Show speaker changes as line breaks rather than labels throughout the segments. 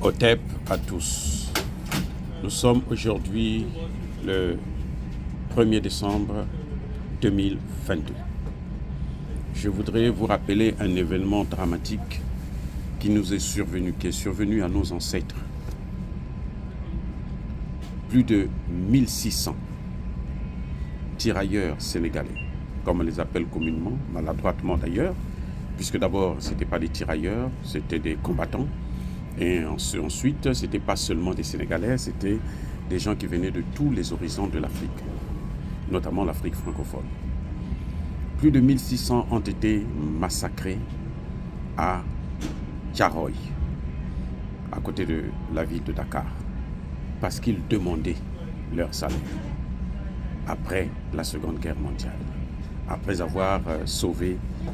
Hotep à tous. Nous sommes aujourd'hui le 1er décembre 2022. Je voudrais vous rappeler un événement dramatique qui est survenu à nos ancêtres. Plus de 1600 tirailleurs sénégalais, comme on les appelle communément, maladroitement d'ailleurs, puisque d'abord, ce n'étaient pas des tirailleurs, c'était des combattants. Et ensuite, ce n'était pas seulement des Sénégalais, c'était des gens qui venaient de tous les horizons de l'Afrique, notamment l'Afrique francophone. Plus de 1600 ont été massacrés à Thiaroye, à côté de la ville de Dakar, parce qu'ils demandaient leur salut après la Seconde Guerre mondiale, après avoir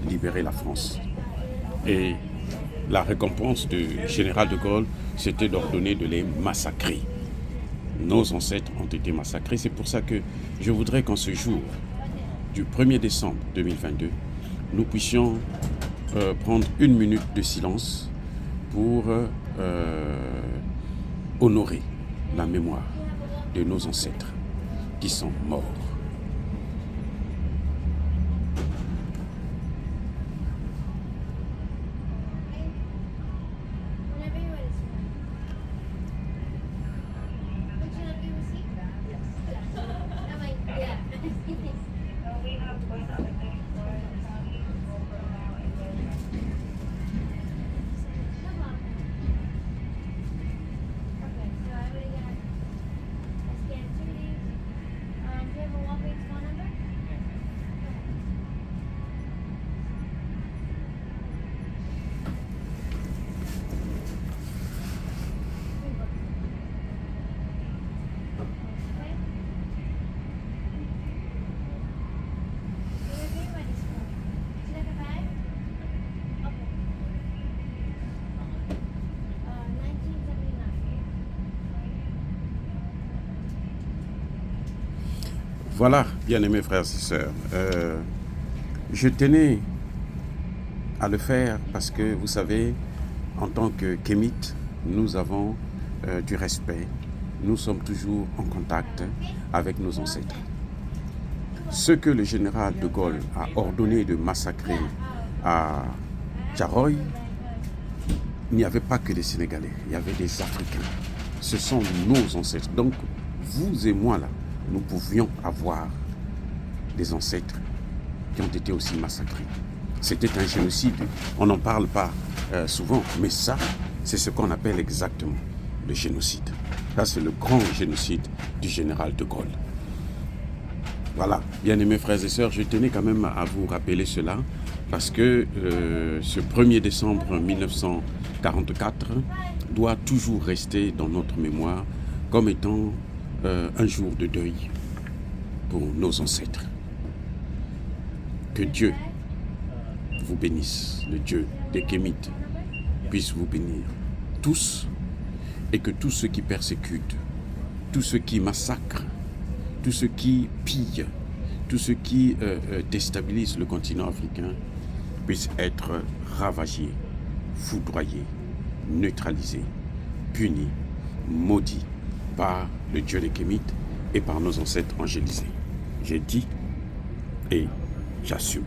libéré la France. Et la récompense du général de Gaulle, c'était d'ordonner de les massacrer. Nos ancêtres ont été massacrés. C'est pour ça que je voudrais qu'en ce jour du 1er décembre 2022, nous puissions prendre une minute de silence pour honorer la mémoire de nos ancêtres qui sont morts. Voilà, bien-aimés frères et sœurs, je tenais à le faire parce que, vous savez, en tant que kémites, nous avons du respect. Nous sommes toujours en contact avec nos ancêtres. Ce que le général de Gaulle a ordonné de massacrer à Thiaroye, il n'y avait pas que des Sénégalais, il y avait des Africains. Ce sont nos ancêtres. Donc, vous et moi, là, nous pouvions avoir des ancêtres qui ont été aussi massacrés. C'était un génocide. On n'en parle pas souvent, mais ça, c'est ce qu'on appelle exactement le génocide. Ça, c'est le grand génocide du général de Gaulle. Voilà, bien-aimés frères et sœurs, je tenais quand même à vous rappeler cela, parce que ce 1er décembre 1944 doit toujours rester dans notre mémoire comme étant un jour de deuil pour nos ancêtres. Que Dieu vous bénisse, le Dieu des Kémites puisse vous bénir tous, et que tous ceux qui persécutent, tous ceux qui massacrent, tous ceux qui pillent, tous ceux qui déstabilisent le continent africain puissent être ravagés, foudroyés, neutralisés, punis, maudits par le Dieu des Kémites et par nos ancêtres angélisés. J'ai dit et j'assume.